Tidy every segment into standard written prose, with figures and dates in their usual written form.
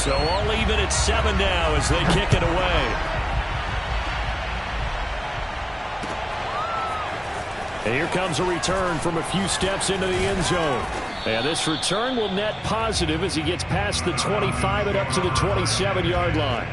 So all even at 7 now as they kick it away. And here comes a return from a few steps into the end zone. And this return will net positive as he gets past the 25 and up to the 27-yard line.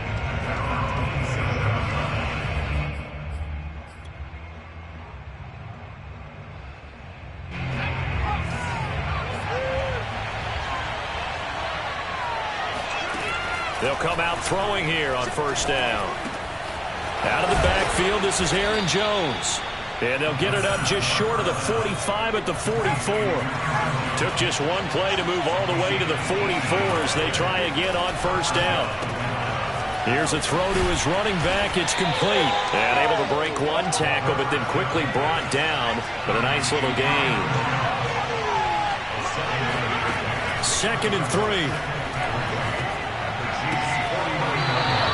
They'll come out throwing here on first down. Out of the backfield, this is Aaron Jones. And they'll get it up just short of the 45 at the 44. Took just one play to move all the way to the 44 as they try again on first down. Here's a throw to his running back. It's complete. And able to break one tackle, but then quickly brought down with a nice little gain. 2nd and 3.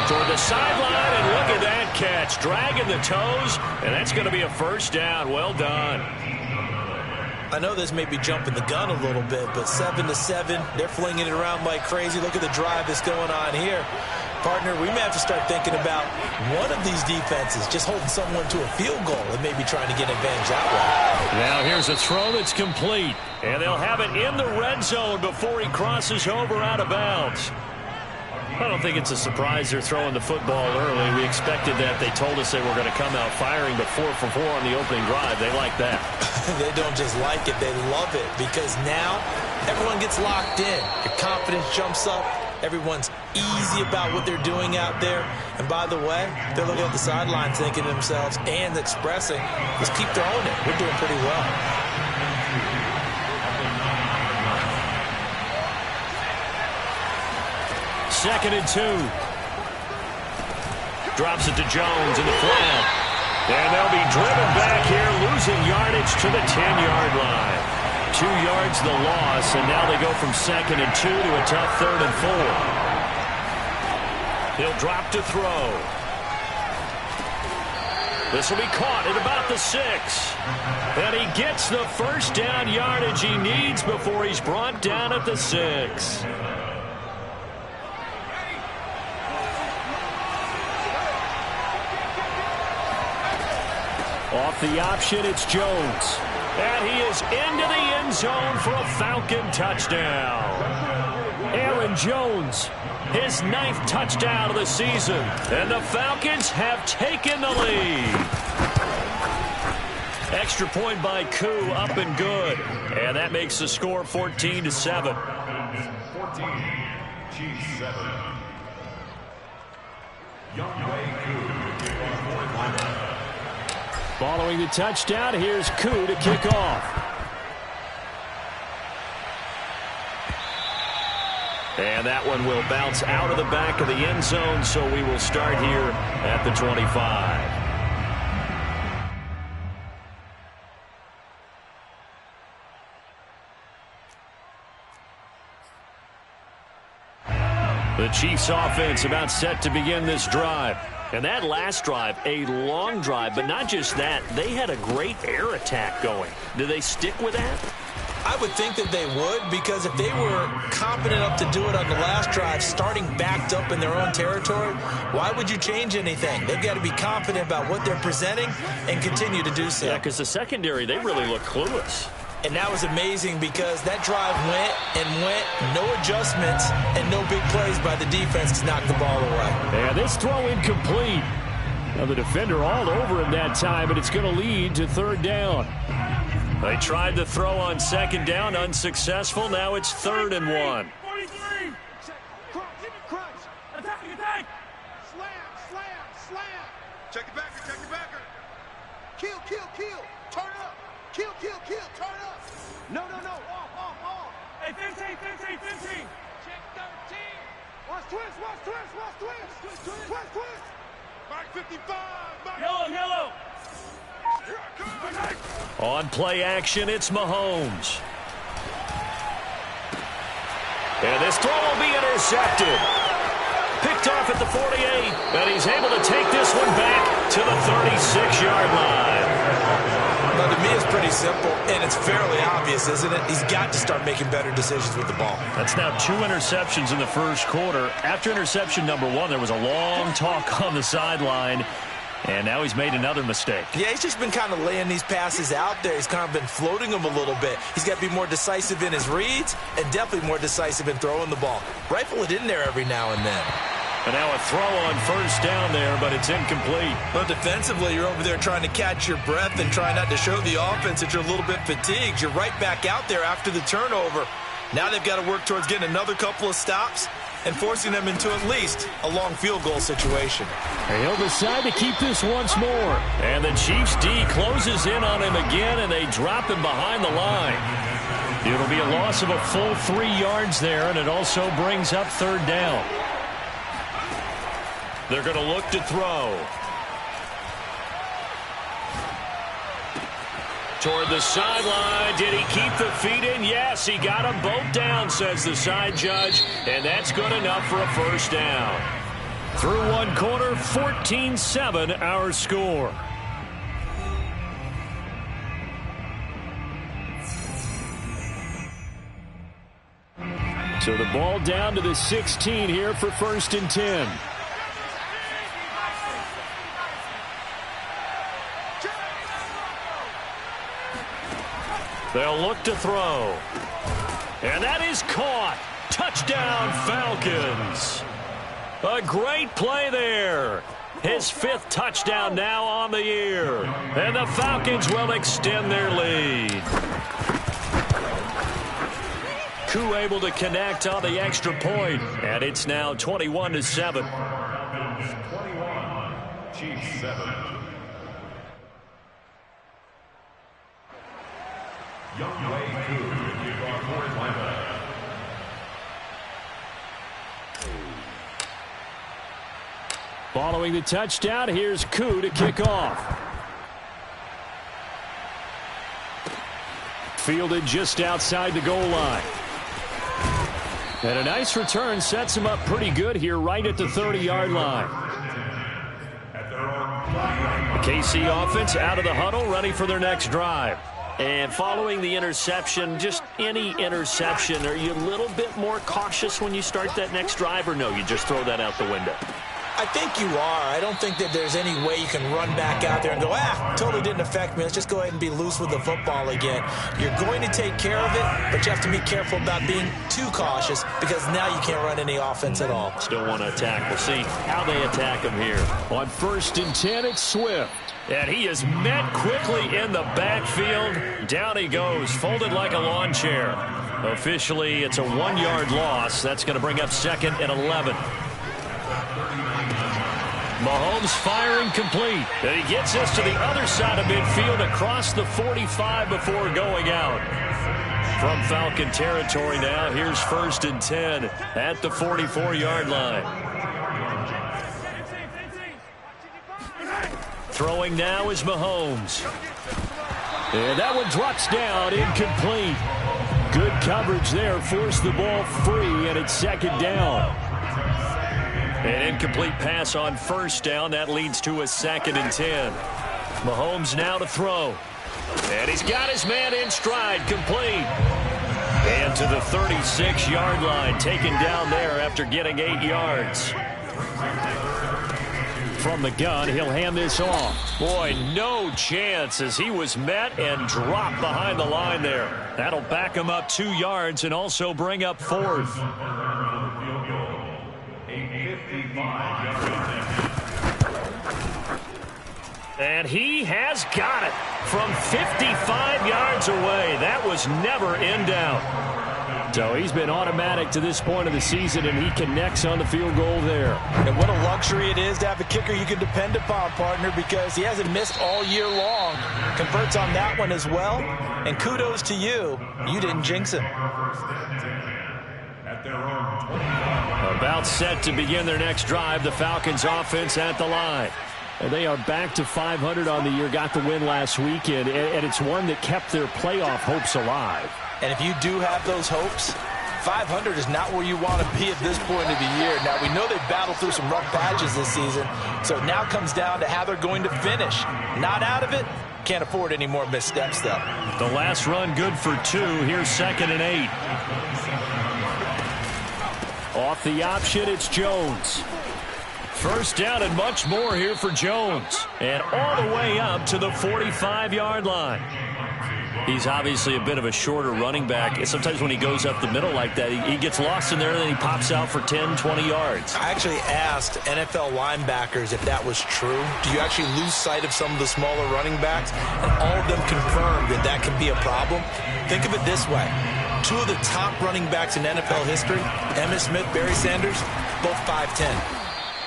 Toward the sideline, and look at that catch. Dragging the toes, and that's going to be a first down. Well done. I know this may be jumping the gun a little bit, but 7-7, they're flinging it around like crazy. Look at the drive that's going on here. Partner, we may have to start thinking about one of these defenses just holding someone to a field goal and maybe trying to get advantage that way. Now here's a throw that's complete, and they'll have it in the red zone before he crosses over out of bounds. I don't think it's a surprise they're throwing the football early. We expected that. They told us they were going to come out firing, but 4 for 4 on the opening drive. They like that. They don't just like it. They love it because now everyone gets locked in. Your confidence jumps up. Everyone's easy about what they're doing out there. And by the way, they're looking at the sideline thinking to themselves and expressing, let's keep throwing it. We're doing pretty well. 2nd and 2. Drops it to Jones in the flat. And they'll be driven back here, losing yardage to the 10-yard line. 2 yards the loss, and now they go from 2nd and 2 to a tough 3rd and 4. He'll drop to throw. This will be caught at about the 6. And he gets the first down yardage he needs before he's brought down at the 6. Off the option, it's Jones. And he is into the end zone for a Falcon touchdown. Aaron Jones, his 9th touchdown of the season. And the Falcons have taken the lead. Extra point by Koo, up and good. And that makes the score 14-7. 14-7. Youngway Koo. Following the touchdown, here's Koo to kick off. And that one will bounce out of the back of the end zone, so we will start here at the 25. The Chiefs offense about set to begin this drive. And that last drive, a long drive, but not just that, they had a great air attack going. Do they stick with that? I would think that they would, because if they were confident enough to do it on the last drive, starting backed up in their own territory, why would you change anything? They've got to be confident about what they're presenting and continue to do so. Yeah, because the secondary, they really look clueless. And that was amazing because that drive went and went, no adjustments, and no big plays by the defense to knock the ball away. And this throw incomplete. Now the defender all over him that time, but it's going to lead to 3rd down. They tried to throw on 2nd down, unsuccessful. Now it's 3rd and 1. 43. Crunch. Attack. Slam. Check it backer. Kill. Turn up. Kill. Turn up. No. Off. Hey, 15. Check 13. Watch twist. Mark 55. Yellow. Here I come. On play action, it's Mahomes. And this throw will be intercepted. Picked off at the 48, and he's able to take this one back to the 36-yard line. Well, to me, it's pretty simple, and it's fairly obvious, isn't it? He's got to start making better decisions with the ball. That's now 2 interceptions in the first quarter. After interception number 1, there was a long talk on the sideline, and now he's made another mistake. Yeah, he's just been kind of laying these passes out there. He's kind of been floating them a little bit. He's got to be more decisive in his reads and definitely more decisive in throwing the ball. Rifle it in there every now and then. And now a throw on first down there, but it's incomplete. Well, defensively, you're over there trying to catch your breath and try not to show the offense that you're a little bit fatigued. You're right back out there after the turnover. Now they've got to work towards getting another couple of stops and forcing them into at least a long field goal situation. And he'll decide to keep this once more. And the Chiefs D closes in on him again, and they drop him behind the line. It'll be a loss of a full 3 yards there, and it also brings up third down. They're going to look to throw. Toward the sideline. Did he keep the feet in? Yes, he got them both down, says the side judge. And that's good enough for a first down. Through one quarter, 14-7 our score. So the ball down to the 16 here for 1st and 10. They'll look to throw. And that is caught. Touchdown, Falcons. A great play there. His 5th touchdown now on the year. And the Falcons will extend their lead. Koo able to connect on the extra point. And it's now 21-7. Falcons 21, Chiefs 7. Young Wei Koo, kickoff for Atlanta. Following the touchdown, here's Koo to kick off. Fielded just outside the goal line. And a nice return sets him up pretty good here right at the 30-yard line. The KC offense out of the huddle, ready for their next drive. And following the interception, just any interception, are you a little bit more cautious when you start that next drive, or no, you just throw that out the window? I think you are. I don't think that there's any way you can run back out there and go, totally didn't affect me. Let's just go ahead and be loose with the football again. You're going to take care of it, but you have to be careful about being too cautious because now you can't run any offense at all. Still want to attack. We'll see how they attack him here. On 1st and 10, it's Swift. And he is met quickly in the backfield. Down he goes, folded like a lawn chair. Officially, it's a 1-yard loss. That's going to bring up 2nd and 11. Mahomes firing complete. And he gets us to the other side of midfield across the 45 before going out. From Falcon territory now, here's 1st and 10 at the 44-yard line. Throwing now is Mahomes. And that one drops down, incomplete. Good coverage there, forced the ball free, and it's 2nd down. An incomplete pass on 1st down. That leads to a 2nd and 10. Mahomes now to throw. And he's got his man in stride, complete. And to the 36-yard line, taken down there after getting 8 yards. From the gun, he'll hand this off. Boy, no chance as he was met and dropped behind the line there. That'll back him up 2 yards and also bring up 4th. And he has got it from 55 yards away. That was never in doubt. So he's been automatic to this point of the season, and he connects on the field goal there. And what a luxury it is to have a kicker you can depend upon, partner, because he hasn't missed all year long. Converts on that one as well. And kudos to you. You didn't jinx him. About set to begin their next drive, the Falcons offense at the line. And they are back to 500 on the year, got the win last weekend, and it's one that kept their playoff hopes alive. And if you do have those hopes, 500 is not where you want to be at this point of the year. Now, we know they've battled through some rough patches this season, so it now comes down to how they're going to finish. Not out of it. Can't afford any more missteps, though. The last run good for 2. Here's 2nd and 8. Off the option, it's Jones. First down and much more here for Jones. And all the way up to the 45-yard line. He's obviously a bit of a shorter running back. Sometimes when he goes up the middle like that, he gets lost in there, and then he pops out for 10, 20 yards. I actually asked NFL linebackers if that was true. Do you actually lose sight of some of the smaller running backs? And all of them confirmed that that can be a problem. Think of it this way. 2 of the top running backs in NFL history, Emmitt Smith, Barry Sanders, both 5'10".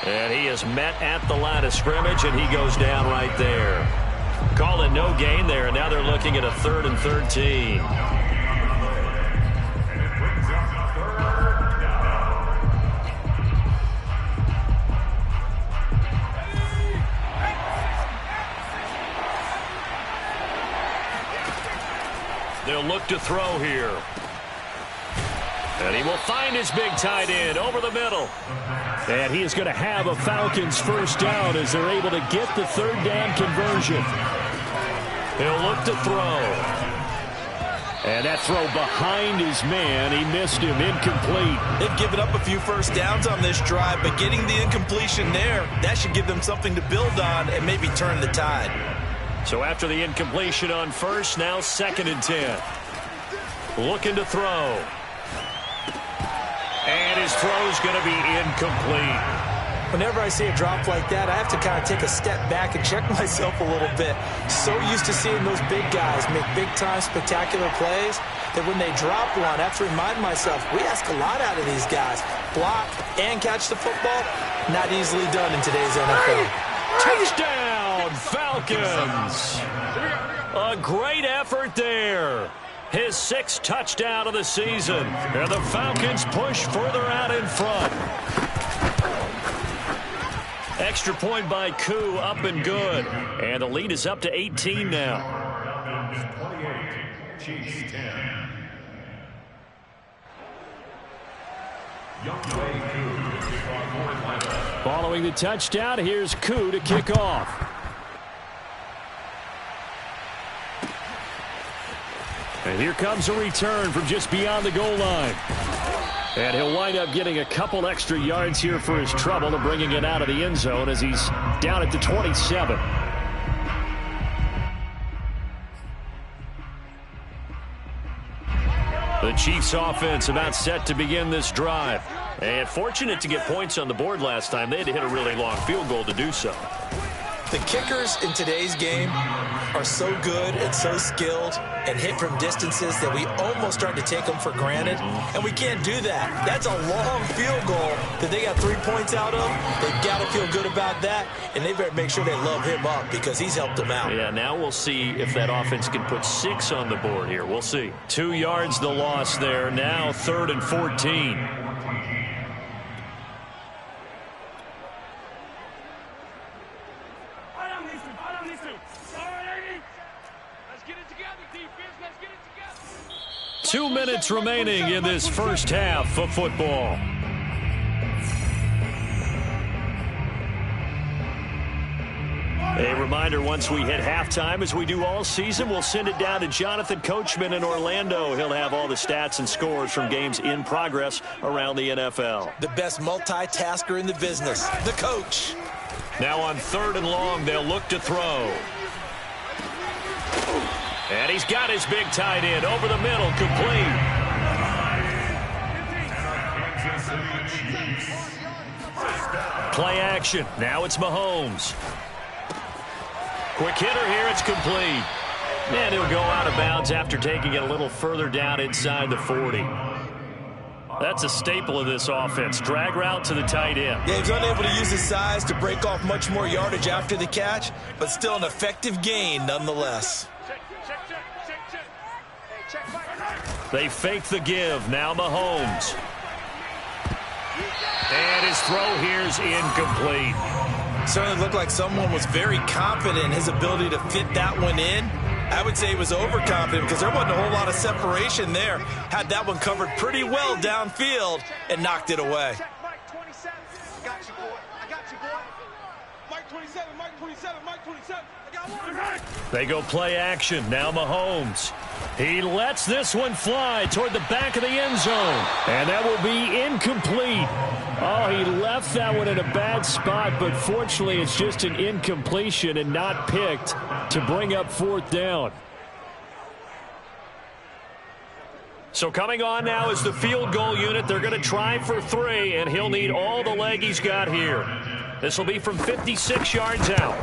And he is met at the line of scrimmage, and he goes down right there. Call it no gain there, and now they're looking at a 3rd and 13. They'll look to throw here. And he will find his big tight end over the middle. And he is going to have a Falcons first down as they're able to get the 3rd down conversion. He'll look to throw. And that throw behind his man. He missed him. Incomplete. They've given up a few first downs on this drive, but getting the incompletion there, that should give them something to build on and maybe turn the tide. So after the incompletion on first, now 2nd and 10. Looking to throw. And his throw's going to be incomplete. Whenever I see a drop like that, I have to kind of take a step back and check myself a little bit. So used to seeing those big guys make big-time spectacular plays that when they drop one, I have to remind myself, we ask a lot out of these guys. Block and catch the football, not easily done in today's NFL. Touchdown, Falcons! A great effort there. His 6th touchdown of the season. And the Falcons push further out in front. Extra point by Koo, up and good. And the lead is up to 18 now. Falcons 28, Chiefs 10. Following the touchdown, here's Koo to kick off. And here comes a return from just beyond the goal line. And he'll wind up getting a couple extra yards here for his trouble and bringing it out of the end zone as he's down at the 27. The Chiefs offense about set to begin this drive. And fortunate to get points on the board last time. They had to hit a really long field goal to do so. The kickers in today's game are so good and so skilled and hit from distances that we almost start to take them for granted, and we can't do that. That's a long field goal that they got 3 points out of. They've got to feel good about that, and they better make sure they love him up because he's helped them out. Yeah, now we'll see if that offense can put 6 on the board here. We'll see. 2 yards the loss there. Now 3rd and 14. Let's get it together, defense. Let's get it together. 2 minutes remaining in this first half of football. A reminder, once we hit halftime, as we do all season, we'll send it down to Jonathan Coachman in Orlando. He'll have all the stats and scores from games in progress around the NFL. The best multitasker in the business, the coach. Now on 3rd and long, they'll look to throw. And he's got his big tight end over the middle, complete. Play action. Now it's Mahomes. Quick hitter here. It's complete. And he'll go out of bounds after taking it a little further down inside the 40. That's a staple of this offense. Drag route to the tight end. Yeah, he's unable to use his size to break off much more yardage after the catch, but still an effective gain nonetheless. They fake the give. Now Mahomes. And his throw here is incomplete. Certainly looked like someone was very confident in his ability to fit that one in. I would say he was overconfident because there wasn't a whole lot of separation there. Had that one covered pretty well downfield and knocked it away. Mike 27. I got you, boy. I got you, boy. Mike 27, Mike 27, Mike 27. I got one. They go play action. Now Mahomes. He lets this one fly toward the back of the end zone. And that will be incomplete. Oh, he left that one in a bad spot, but fortunately it's just an incompletion and not picked to bring up 4th down. So coming on now is the field goal unit. They're going to try for 3, and he'll need all the leg he's got here. This will be from 56 yards out.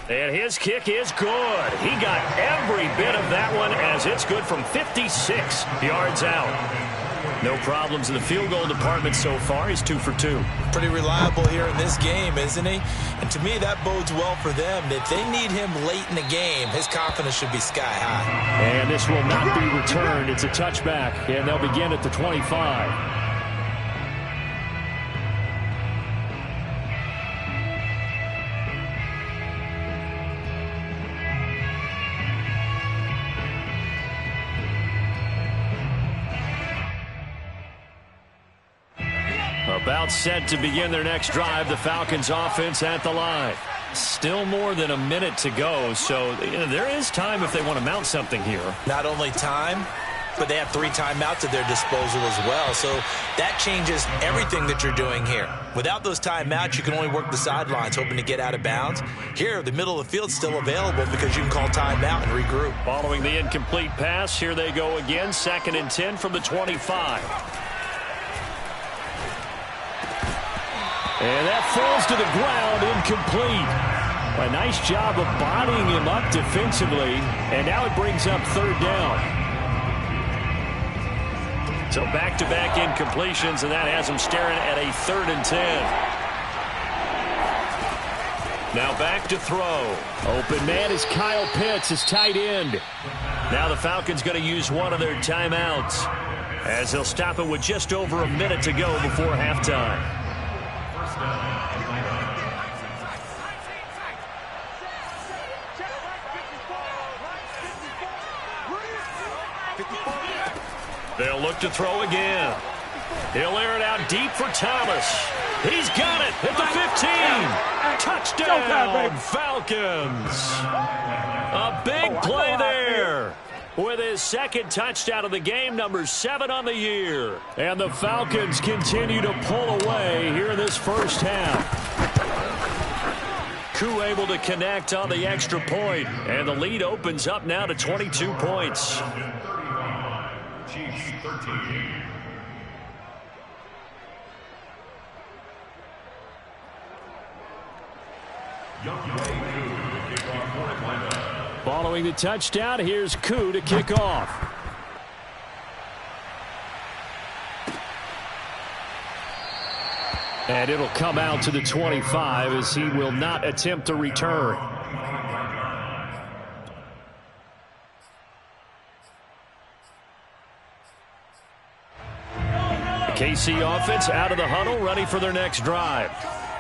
And his kick is good. He got every bit of that one as it's good from 56 yards out. No problems in the field goal department so far. He's 2 for 2. Pretty reliable here in this game, isn't he? And to me, that bodes well for them. If they need him late in the game, his confidence should be sky high. And this will not be returned. It's a touchback, and they'll begin at the 25. About set to begin their next drive, the Falcons offense at the line. Still more than a minute to go, so there is time if they want to mount something here. Not only time, but they have 3 timeouts at their disposal as well, so that changes everything that you're doing here. Without those timeouts, you can only work the sidelines, hoping to get out of bounds. Here, the middle of the field's still available because you can call timeout and regroup. Following the incomplete pass, here they go again, 2nd and 10 from the 25. And that falls to the ground, incomplete. A nice job of bodying him up defensively, and now it brings up 3rd down. So back-to-back incompletions, and that has him staring at a 3rd and 10. Now back to throw. Open man is Kyle Pitts, his tight end. Now the Falcons going to use one of their timeouts as they'll stop it with just over a minute to go before halftime. They'll look to throw again. He'll air it out deep for Thomas. He's got it at the 15. Touchdown, Falcons. A big play there with his 2nd touchdown of the game, number 7 on the year. And the Falcons continue to pull away here in this first half. Koo able to connect on the extra point, and the lead opens up now to 22 points. Chiefs 13. Following the touchdown, here's Koo to kick off. And it'll come out to the 25 as he will not attempt to return. KC offense out of the huddle, ready for their next drive.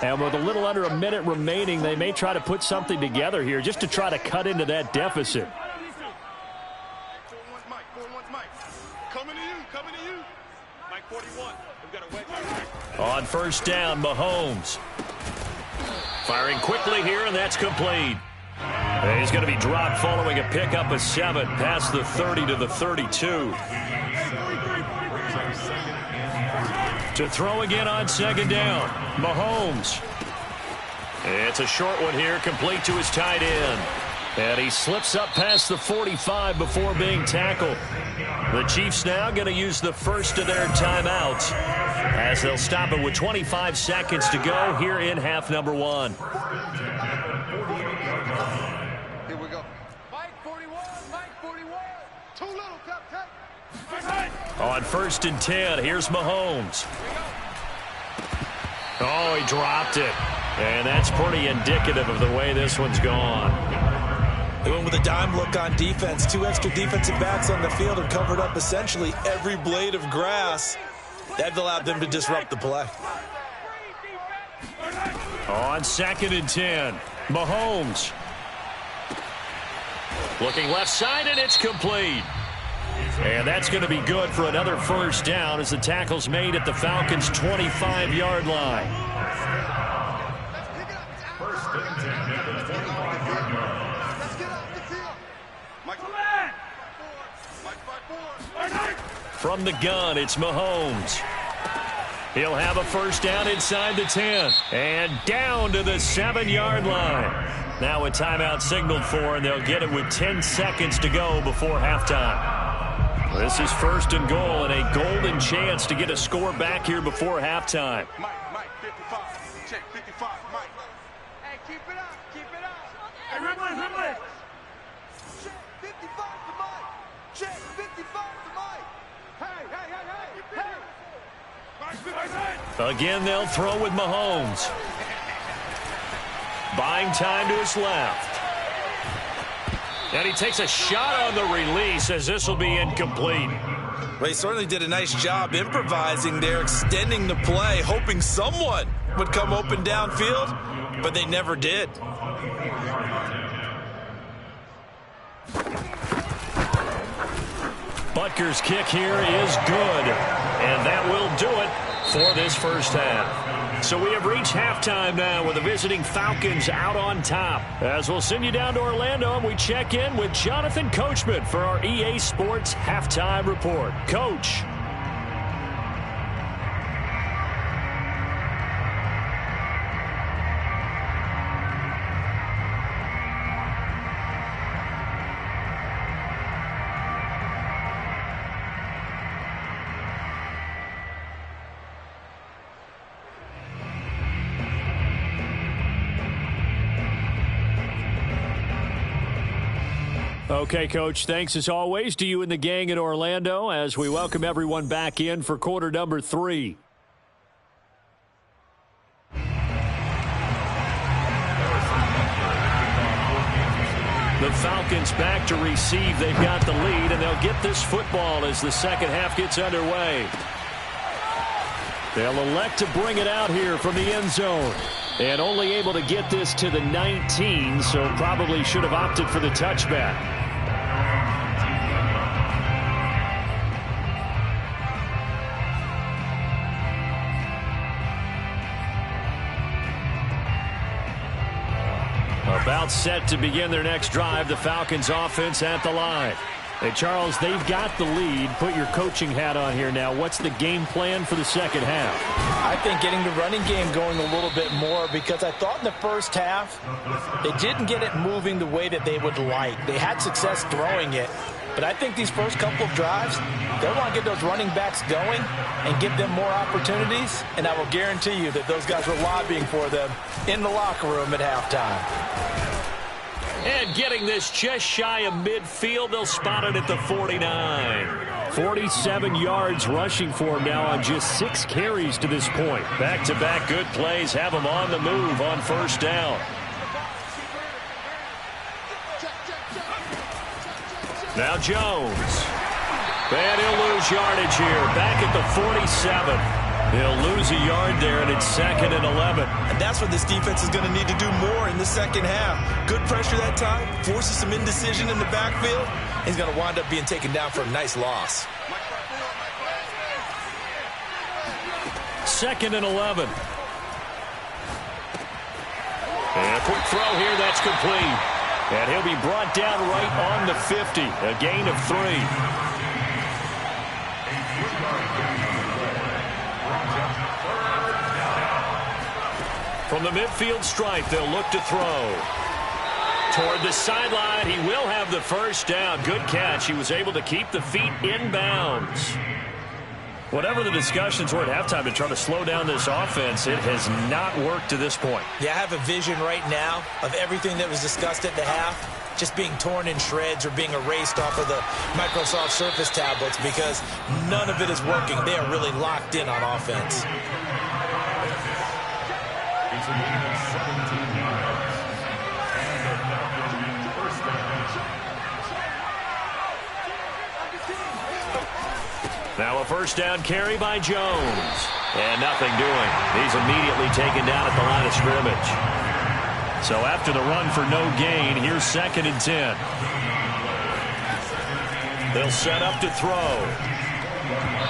And with a little under a minute remaining, they may try to put something together here just to try to cut into that deficit. On 1st down, Mahomes. Firing quickly here, and that's complete. And he's going to be dropped following a pickup of 7 past the 30 to the 32. To throw again on 2nd down, Mahomes. It's a short one here, complete to his tight end. And he slips up past the 45 before being tackled. The Chiefs now going to use the first of their timeouts as they'll stop it with 25 seconds to go here in half number 1. Here we go. Mike 41, Mike 41. Too little, Captain. On 1st and 10, here's Mahomes. Oh, he dropped it. And that's pretty indicative of the way this one's gone. They went with a dime look on defense. 2 extra defensive backs on the field and covered up essentially every blade of grass. That allowed them to disrupt the play. On 2nd and 10, Mahomes. Looking left side, and it's complete. And that's going to be good for another first down as the tackle's made at the Falcons' 25-yard line. First and 10 at the 25-yard line. Let's get off the field. Mike, From the gun, it's Mahomes. He'll have a first down inside the 10. And down to the 7-yard line. Now a timeout signaled for, and they'll get it with 10 seconds to go before halftime. This is first and goal, and a golden chance to get a score back here before halftime. Mike, 55. Check 55, Mike. Hey, keep it up, keep it up. Hey, Ridley. Check 55 to Mike. Check 55 to Mike. Hey. Again, they'll throw with Mahomes. Buying time to his left. And he takes a shot on the release as this will be incomplete. Well, he certainly did a nice job improvising there, extending the play, hoping someone would come open downfield, but they never did. Butker's kick here is good, and that will do it for this first half. So we have reached halftime now with the visiting Falcons out on top. As we'll send you down to Orlando, and we check in with Jonathan Coachman for our EA Sports Halftime Report. Coach. Okay, Coach, thanks as always to you and the gang in Orlando as we welcome everyone back in for quarter number 3. The Falcons back to receive. They've got the lead, and they'll get this football as the second half gets underway. They'll elect to bring it out here from the end zone. And only able to get this to the 19, so probably should have opted for the touchback. About set to begin their next drive, the Falcons offense at the line. Hey, Charles, they've got the lead. Put your coaching hat on here now. What's the game plan for the second half? I think getting the running game going a little bit more, because I thought in the first half they didn't get it moving the way that they would like. They had success throwing it, but I think these first couple of drives, they want to get those running backs going and give them more opportunities, and I will guarantee you that those guys were lobbying for them in the locker room at halftime. And getting this just shy of midfield, they'll spot it at the 49. 47 yards rushing for him now on just 6 carries to this point. Back-to-back good plays have him on the move on first down. Now Jones. And he'll lose yardage here. Back at the 47. He'll lose a yard there, and it's 2nd and 11. And that's what this defense is going to need to do more in the second half. Good pressure that time, forces some indecision in the backfield. He's going to wind up being taken down for a nice loss. 2nd and 11. And a quick throw here, that's complete. And he'll be brought down right on the 50. A gain of 3. From the midfield stripe, they'll look to throw. Toward the sideline, he will have the first down. Good catch. He was able to keep the feet in bounds. Whatever the discussions were at halftime to try to slow down this offense, it has not worked to this point. Yeah, I have a vision right now of everything that was discussed at the half just being torn in shreds or being erased off of the Microsoft Surface tablets, because none of it is working. They are really locked in on offense. Now a first down carry by Jones. And nothing doing. He's immediately taken down at the line of scrimmage. So after the run for no gain, here's 2nd and 10. They'll set up to throw.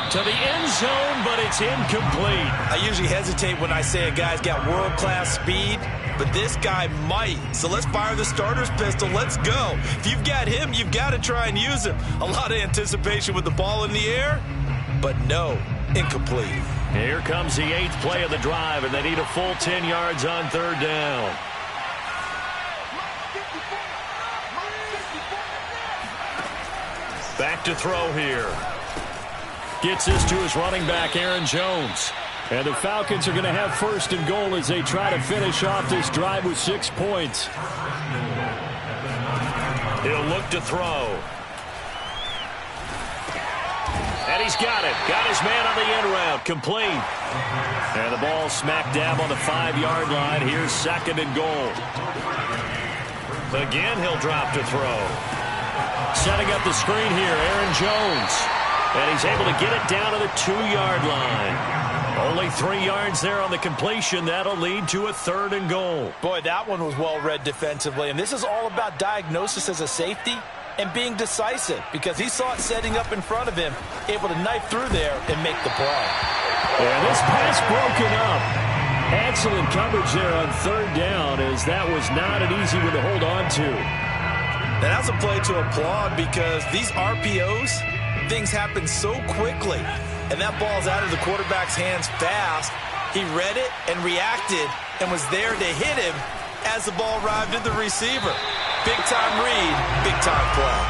To the end zone, but it's incomplete. I usually hesitate when I say a guy's got world-class speed, but this guy might. So let's fire the starter's pistol. Let's go. If you've got him, you've got to try and use him. A lot of anticipation with the ball in the air, but no, incomplete. Here comes the 8th play of the drive, and they need a full 10 yards on 3rd down. Back to throw here. Gets this to his running back, Aaron Jones. And the Falcons are going to have 1st and goal as they try to finish off this drive with 6 points. He'll look to throw. And he's got it. Got his man on the end route. Complete. And the ball smack dab on the 5-yard line. Here's 2nd and goal. Again, he'll drop to throw. Setting up the screen here, Aaron Jones. And he's able to get it down to the 2-yard line. Only 3 yards there on the completion. That'll lead to a 3rd and goal. Boy, that one was well read defensively. And this is all about diagnosis as a safety and being decisive, because he saw it setting up in front of him, able to knife through there and make the play. And this pass broken up. Excellent coverage there on 3rd down, as that was not an easy one to hold on to. And that's a play to applaud, because these RPOs, things happen so quickly. And that ball's out of the quarterback's hands fast. He read it and reacted and was there to hit him as the ball arrived at the receiver. Big-time read, big-time play.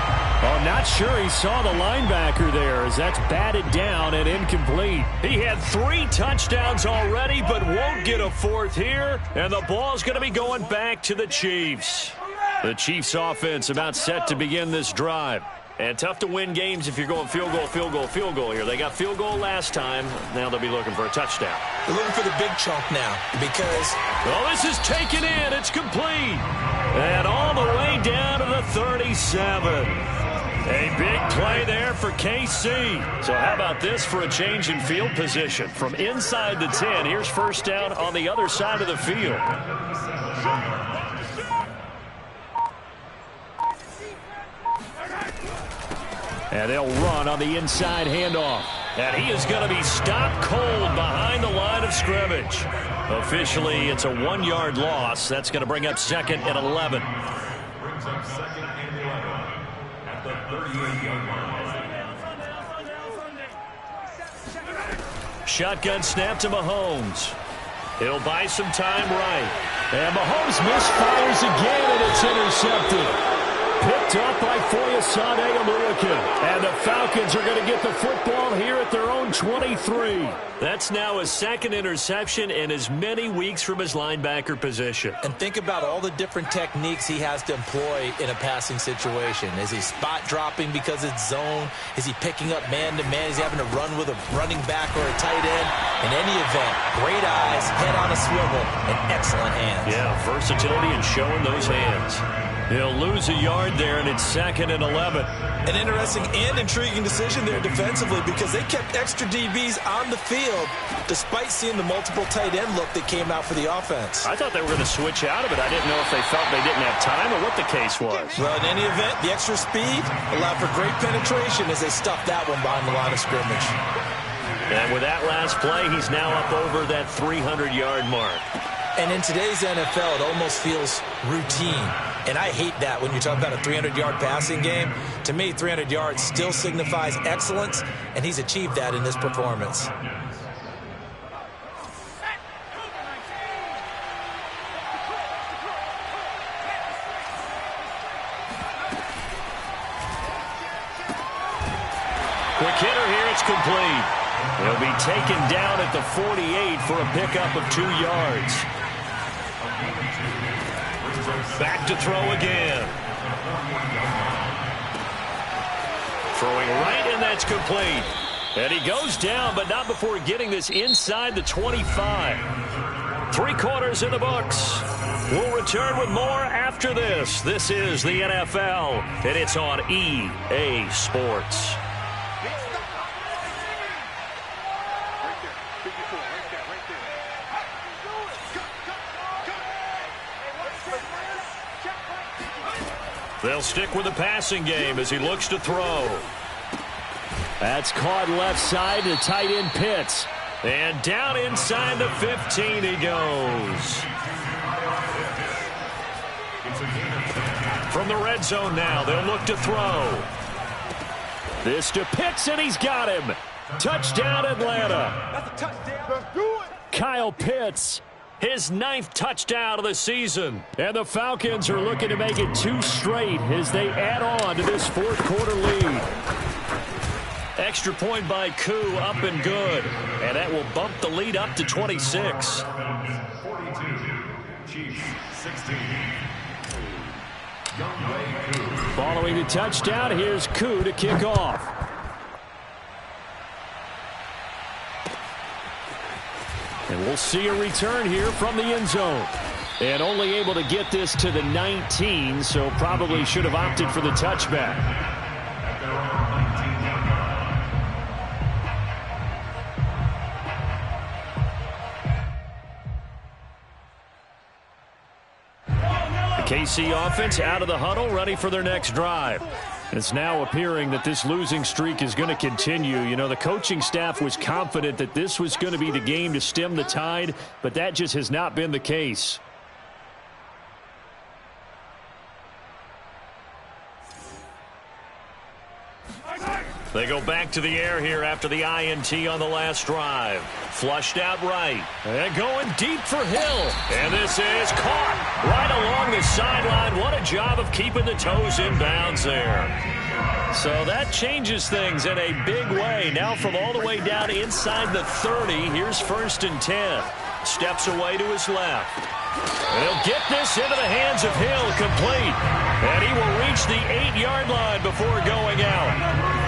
Oh, not sure he saw the linebacker there, as that's batted down and incomplete. He had 3 touchdowns already, but won't get a 4th here. And the ball's going to be going back to the Chiefs. The Chiefs offense about set to begin this drive. And tough to win games if you're going field goal, field goal, field goal here. They got field goal last time. Now they'll be looking for a touchdown. They're looking for the big chunk now, because... Oh, this is taken in. It's complete. And all the way down to the 37. A big play there for KC. So how about this for a change in field position? From inside the 10, here's 1st down on the other side of the field. And they'll run on the inside handoff. And he is going to be stopped cold behind the line of scrimmage. Officially, it's a 1-yard loss. That's going to bring up 2nd and 11. Brings up 2nd and 11 at the 38-yard line. Shotgun snap to Mahomes. He'll buy some time right. And Mahomes misfires again, and it's intercepted. Picked up by Foyesade Aluakin. And the Falcons are going to get the football here at their own 23. That's now his 2nd interception in as many weeks from his linebacker position. And think about all the different techniques he has to employ in a passing situation. Is he spot dropping because it's zone? Is he picking up man-to-man? Is he having to run with a running back or a tight end? In any event, great eyes, head on a swivel, and excellent hands. Yeah, versatility and showing those hands. He'll lose a yard there, and it's 2nd and 11. An interesting and intriguing decision there defensively, because they kept extra DBs on the field despite seeing the multiple tight end look that came out for the offense. I thought they were going to switch out of it. I didn't know if they felt they didn't have time or what the case was. Well, in any event, the extra speed allowed for great penetration as they stuffed that one behind the line of scrimmage. And with that last play, he's now up over that 300-yard mark. And in today's NFL, it almost feels routine. And I hate that when you talk about a 300-yard passing game. To me, 300 yards still signifies excellence, and he's achieved that in this performance. Quick hitter here, it's complete. He'll be taken down at the 48 for a pickup of 2 yards. Back to throw again. Throwing right, and that's complete. And he goes down, but not before getting this inside the 25. 3 quarters in the books. We'll return with more after this. This is the NFL, and it's on EA Sports. They'll stick with the passing game as he looks to throw. That's caught left side to tight end Pitts. And down inside the 15 he goes. From the red zone now, they'll look to throw. This to Pitts, and he's got him. Touchdown, Atlanta. That's a touchdown. Let's do it. Kyle Pitts, his 9th touchdown of the season. And the Falcons are looking to make it 2 straight as they add on to this 4th quarter lead. Extra point by Koo, up and good. And that will bump the lead up to 26. 42, Chiefs 16. Following the touchdown, here's Koo to kick off. And we'll see a return here from the end zone. And only able to get this to the 19, so probably should have opted for the touchback. KC offense out of the huddle, ready for their next drive. It's now appearing that this losing streak is going to continue. You know, the coaching staff was confident that this was going to be the game to stem the tide, but that just has not been the case. They go back to the air here after the INT on the last drive. Flushed out right. And going deep for Hill. And this is caught right along the sideline. What a job of keeping the toes in bounds there. So that changes things in a big way. Now from all the way down inside the 30, here's 1st and 10. Steps away to his left. And he'll get this into the hands of Hill, complete. And he will reach the 8-yard line before going out.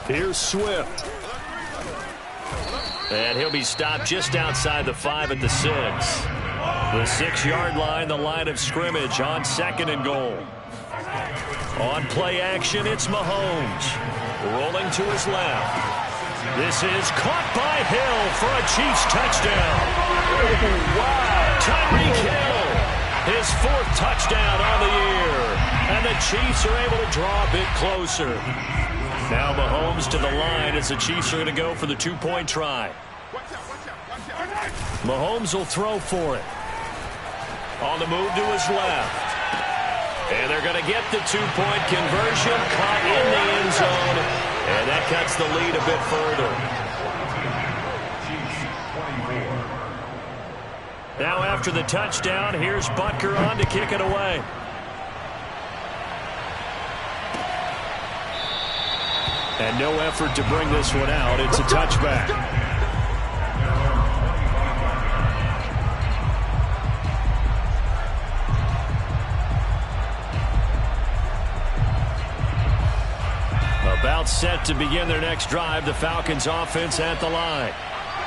Here's Swift. And he'll be stopped just outside the 5 at the 6. The 6-yard line, the line of scrimmage on 2nd and goal. On play action, it's Mahomes. Rolling to his left. This is caught by Hill for a Chiefs touchdown. Wow. Tyreek Hill, his 4th touchdown on the year. And the Chiefs are able to draw a bit closer. Now Mahomes to the line as the Chiefs are going to go for the 2-point try. Mahomes will throw for it. On the move to his left. And they're going to get the 2-point conversion, caught in the end zone. And that cuts the lead a bit further. Now after the touchdown, here's Butker on to kick it away. And no effort to bring this one out. It's a touchback. About set to begin their next drive. The Falcons offense at the line.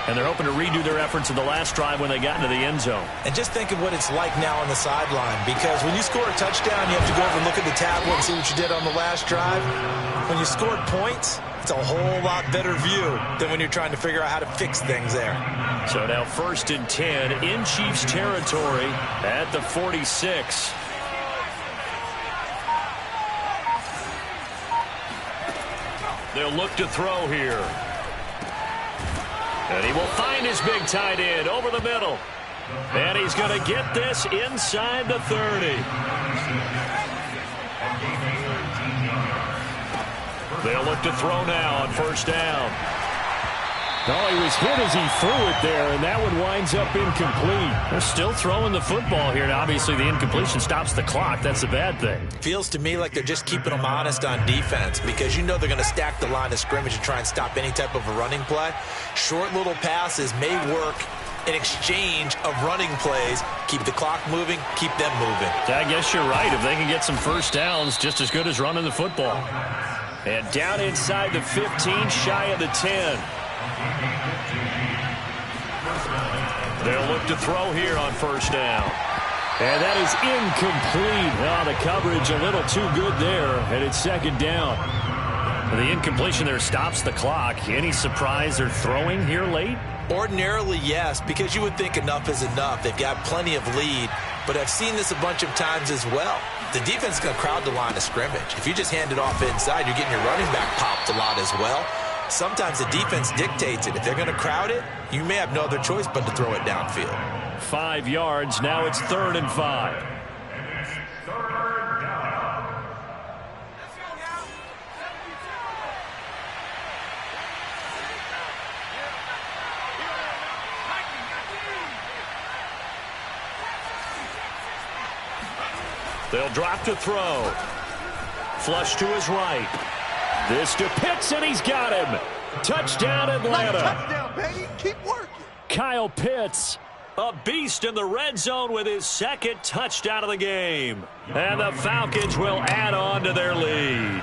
And they're hoping to redo their efforts in the last drive when they got into the end zone. And just think of what it's like now on the sideline, because when you score a touchdown, you have to go over and look at the tablet and see what you did on the last drive. When you scored points, it's a whole lot better view than when you're trying to figure out how to fix things there. So now 1st and 10 in Chiefs territory at the 46. They'll look to throw here. And he will find his big tight end over the middle. And he's going to get this inside the 30. They'll look to throw now on 1st down. Oh, he was hit as he threw it there, and that one winds up incomplete. They're still throwing the football here, and obviously the incompletion stops the clock. That's a bad thing. Feels to me like they're just keeping them honest on defense, because you know they're going to stack the line of scrimmage and try and stop any type of a running play. Short little passes may work in exchange of running plays. Keep the clock moving, keep them moving. I guess you're right. If they can get some 1st downs, just as good as running the football. And down inside the 15, shy of the 10. They'll look to throw here on 1st down. And that is incomplete. Oh, the coverage a little too good there, and it's 2nd down. The incompletion there stops the clock. Any surprise they're throwing here late? Ordinarily, yes, because you would think enough is enough. They've got plenty of lead, but I've seen this a bunch of times as well. The defense is going to crowd the line of scrimmage. If you just hand it off inside, you're getting your running back popped a lot as well. Sometimes the defense dictates it. If they're going to crowd it, you may have no other choice but to throw it downfield. 5 yards. Now it's 3rd and 5. They'll drop to throw. Flush to his right. This to Pitts, and he's got him. Touchdown, Atlanta. Touchdown, baby. Keep working. Kyle Pitts, a beast in the red zone with his 2nd touchdown of the game. And the Falcons will add on to their lead.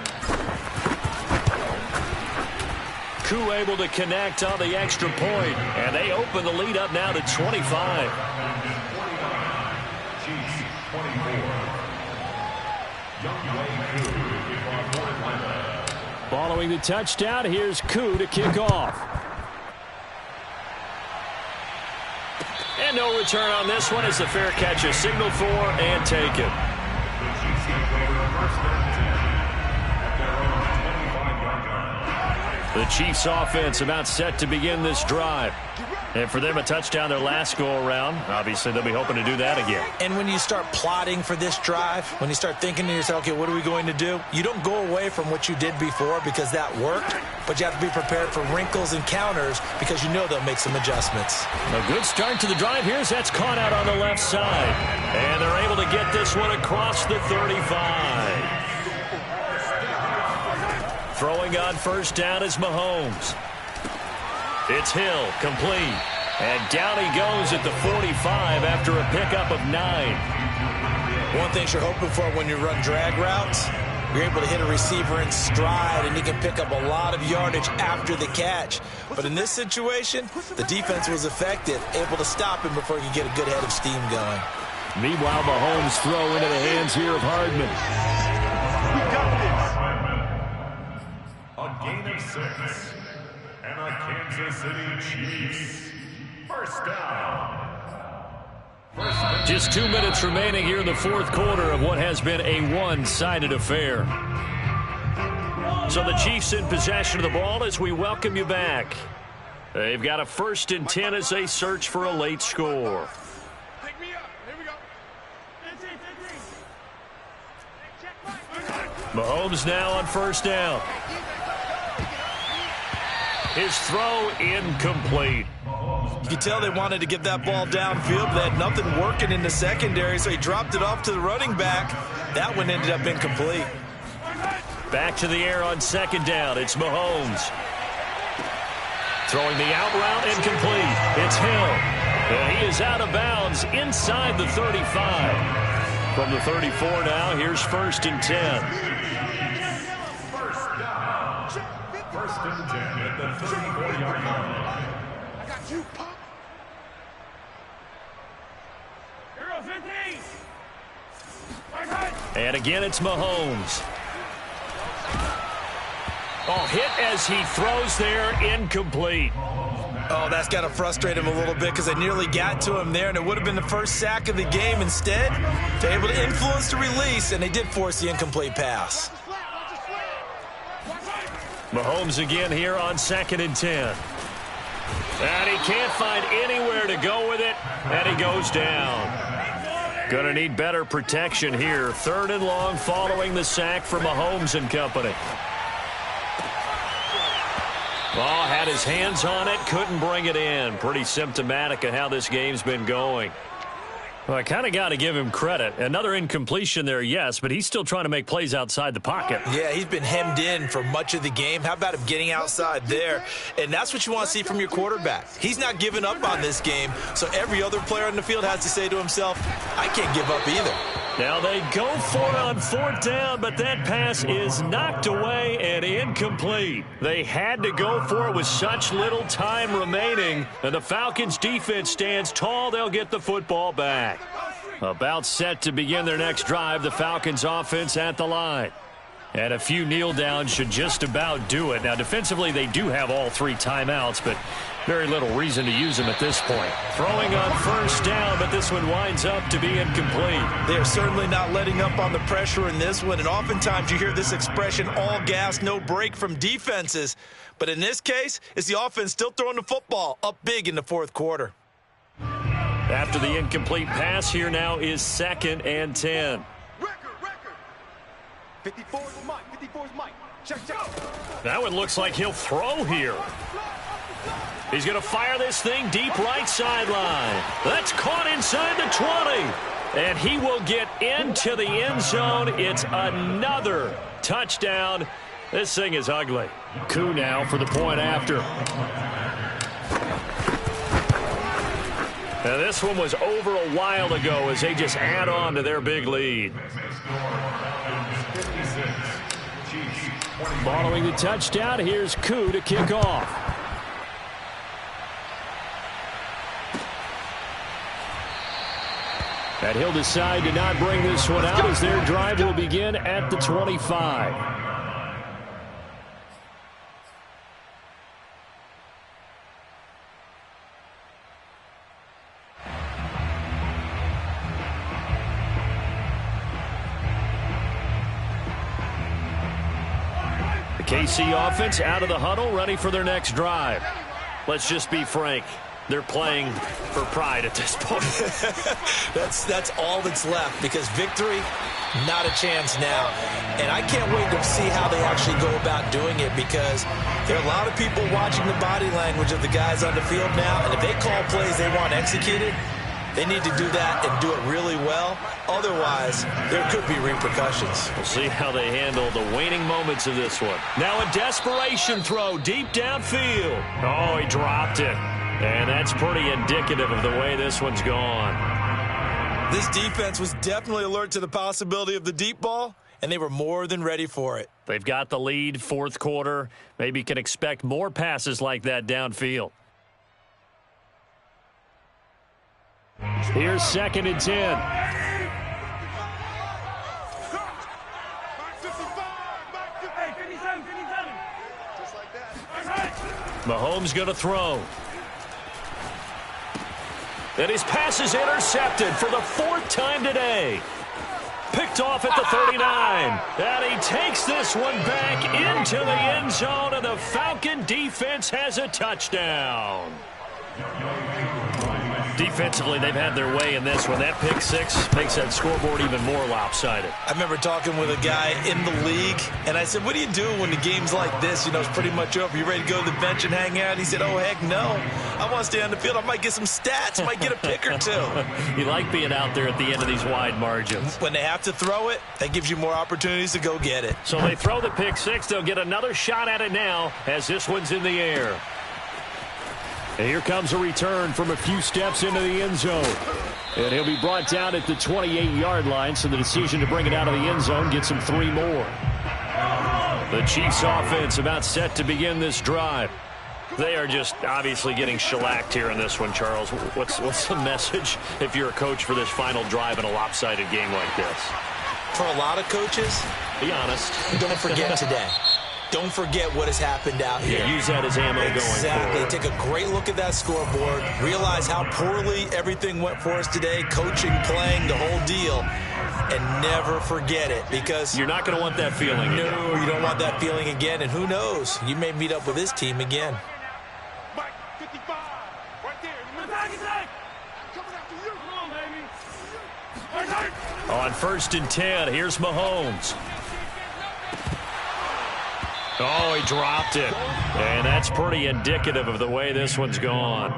Koo able to connect on the extra point, and they open the lead up now to 25. Following the touchdown, here's Koo to kick off. And no return on this one as the fair catch is signaled for and taken. The Chiefs offense about set to begin this drive. And for them, a touchdown their last go-around. Obviously, they'll be hoping to do that again. And when you start plotting for this drive, when you start thinking to yourself, okay, what are we going to do? You don't go away from what you did before because that worked, but you have to be prepared for wrinkles and counters because you know they'll make some adjustments. A good start to the drive here as that's caught out on the left side. And they're able to get this one across the 35. Throwing on first down is Mahomes. It's Hill, complete. And down he goes at the 45 after a pickup of 9. One thing you're hoping for when you run drag routes, you're able to hit a receiver in stride, and he can pick up a lot of yardage after the catch. But in this situation, the defense was effective, able to stop him before he could get a good head of steam going. Meanwhile, Mahomes throw into the hands here of Hardman. We got this. A gain of 6. And the Kansas City Chiefs. First down. Just 2 minutes remaining here in the fourth quarter of what has been a one-sided affair. So the Chiefs in possession of the ball as we welcome you back. They've got a 1st and 10 as they search for a late score. Pick me up. Here we go. Mahomes now on first down. His throw incomplete. You could tell they wanted to get that ball downfield, but they had nothing working in the secondary, so he dropped it off to the running back. That one ended up incomplete. Back to the air on 2nd down. It's Mahomes. Throwing the out route incomplete. It's Hill. And he is out of bounds inside the 35. From the 34 now, here's 1st and 10. First and 10 at the 34-yard line. I got you, punk. And again, it's Mahomes. Oh, hit as he throws there, incomplete. Oh, that's got to frustrate him a little bit because they nearly got to him there, and it would have been the first sack of the game. Instead, they're able to influence the release, and they did force the incomplete pass. Mahomes again here on 2nd and 10. And he can't find anywhere to go with it, and he goes down. Going to need better protection here. 3rd and long following the sack from Mahomes and company. Ball had his hands on it, couldn't bring it in. Pretty symptomatic of how this game's been going. Well, I kind of got to give him credit. Another incompletion there, yes, but he's still trying to make plays outside the pocket. Yeah, he's been hemmed in for much of the game. How about him getting outside there? And that's what you want to see from your quarterback. He's not giving up on this game, so every other player on the field has to say to himself, I can't give up either. Now they go for it on 4th down, but that pass is knocked away and incomplete. They had to go for it with such little time remaining, and the Falcons defense stands tall. They'll get the football back. About set to begin their next drive, the Falcons offense at the line. And a few kneel downs should just about do it. Now, defensively, they do have all 3 timeouts, but very little reason to use them at this point. Throwing on first down, but this one winds up to be incomplete. They're certainly not letting up on the pressure in this one, and oftentimes you hear this expression, all gas, no break from defenses. But in this case, it's the offense still throwing the football up big in the fourth quarter. After the incomplete pass, here now is 2nd and 10. 54's Mike. 54's Mike. Check. That one looks like he'll throw here. He's going to fire this thing deep right sideline. That's caught inside the 20. And he will get into the end zone. It's another touchdown. This thing is ugly. Koo now for the point after. Now this one was over a while ago as they just add on to their big lead. Following the touchdown, here's Koo to kick off. And he'll decide to not bring this one out as their drive will begin at the 25. KC offense out of the huddle, ready for their next drive. Let's just be frank. They're playing for pride at this point. That's all that's left, because victory, not a chance now. And I can't wait to see how they actually go about doing it, because there are a lot of people watching the body language of the guys on the field now, and if they call plays they want executed, they need to do that and do it really well. Otherwise, there could be repercussions. We'll see how they handle the waning moments of this one. Now a desperation throw deep downfield. Oh, he dropped it. And that's pretty indicative of the way this one's gone. This defense was definitely alert to the possibility of the deep ball, and they were more than ready for it. They've got the lead, fourth quarter. Maybe can expect more passes like that downfield. Here's 2nd and 10. Mahomes going to throw. And his pass is intercepted for the 4th time today. Picked off at the 39. And he takes this one back into the end zone, and the Falcon defense has a touchdown. Defensively, they've had their way in this one. That pick 6 makes that scoreboard even more lopsided. I remember talking with a guy in the league, and I said, what do you do when the game's like this? You know, it's pretty much over. You ready to go to the bench and hang out? He said, oh, heck no. I want to stay on the field. I might get some stats. Might get a pick or 2. You like being out there at the end of these wide margins. When they have to throw it, that gives you more opportunities to go get it. So they throw the pick 6. They'll get another shot at it now as this one's in the air. And here comes a return from a few steps into the end zone. And he'll be brought down at the 28-yard line, so the decision to bring it out of the end zone gets him 3 more. The Chiefs offense about set to begin this drive. They are just obviously getting shellacked here in this one, Charles. What's the message if you're a coach for this final drive in a lopsided game like this? For a lot of coaches, be honest. Don't forget today. Don't forget what has happened out here. Yeah, use that as ammo going forward. Exactly. Take a great look at that scoreboard. Realize how poorly everything went for us today. Coaching, playing, the whole deal. And never forget it, because you're not going to want that feeling again. No, you don't want that feeling again. And who knows? You may meet up with this team again. Mike, 55. Right there. Coming after you. Come on, baby. On 1st and 10, here's Mahomes. Oh, he dropped it. And that's pretty indicative of the way this one's gone.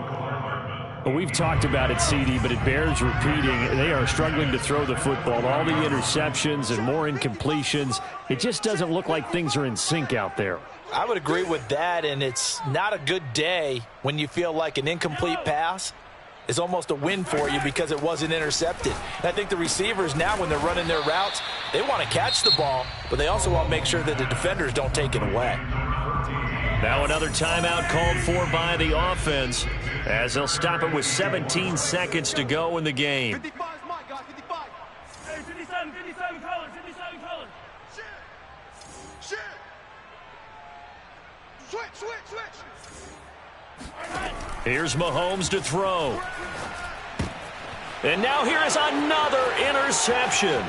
Well, we've talked about it, CD, but it bears repeating. They are struggling to throw the football. All the interceptions and more incompletions. It just doesn't look like things are in sync out there. I would agree with that, and it's not a good day when you feel like an incomplete pass is almost a win for you because it wasn't intercepted. And I think the receivers now, when they're running their routes, they want to catch the ball, but they also want to make sure that the defenders don't take it away. Now another timeout called for by the offense as they'll stop it with 17 seconds to go in the game. 55 is Mike, guys. 55. Hey, 57 colors. 57 colors. Switch. Here's Mahomes to throw. And now here is another interception.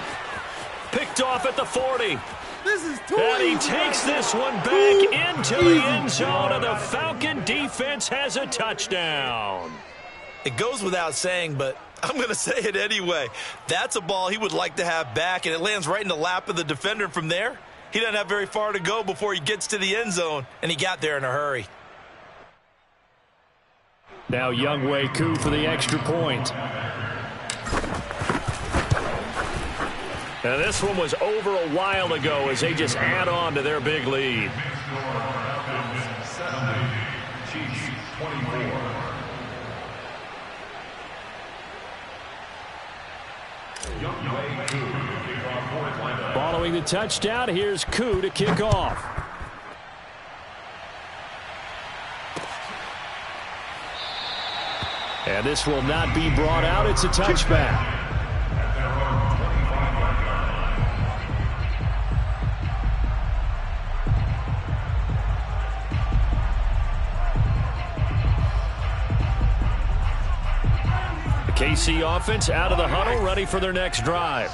Picked off at the 40. This is too And he easy takes right this now. one back into the end zone, and the Falcon defense has a touchdown. It goes without saying, but I'm going to say it anyway. That's a ball he would like to have back, and it lands right in the lap of the defender from there. He doesn't have very far to go before he gets to the end zone, and he got there in a hurry. Now Younghoe Koo for the extra point. Now this one was over a while ago as they just add on to their big lead. Chiefs 24. Following the touchdown, here's Koo to kick off. And this will not be brought out. It's a touchback. The KC offense out of the huddle, ready for their next drive.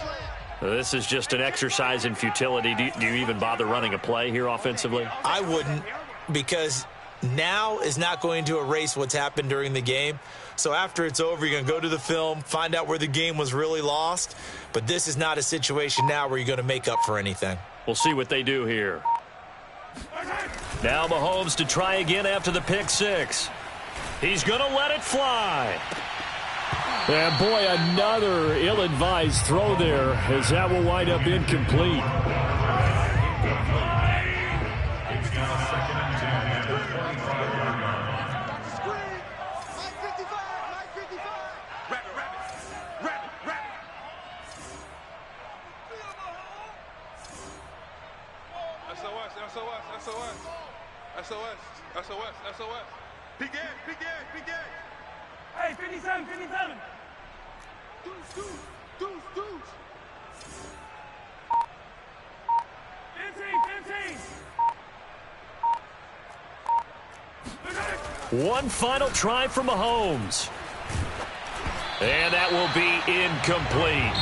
This is just an exercise in futility. Do you even bother running a play here offensively? I wouldn't, because now is not going to erase what's happened during the game. So after it's over, you're going to go to the film, find out where the game was really lost. But this is not a situation now where you're going to make up for anything. We'll see what they do here. Now Mahomes to try again after the pick six. He's going to let it fly. And boy, another ill-advised throw there, as that will wind up incomplete. It's now 2nd and 10 at the 25-yard line. Screen. Mike 55. Wrap it. SOS. Big game. Hey, 57. Deuce. 15. One final try for Mahomes. And that will be incomplete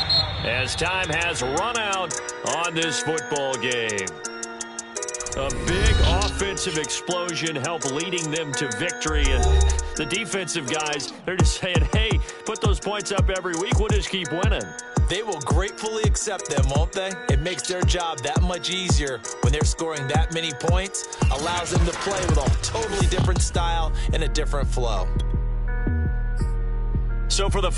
as time has run out on this football game. A big offensive explosion helped leading them to victory. And the defensive guys, they're just saying, hey, put those points up every week. We'll just keep winning. They will gratefully accept them, won't they? It makes their job that much easier when they're scoring that many points. Allows them to play with a totally different style and a different flow. So for the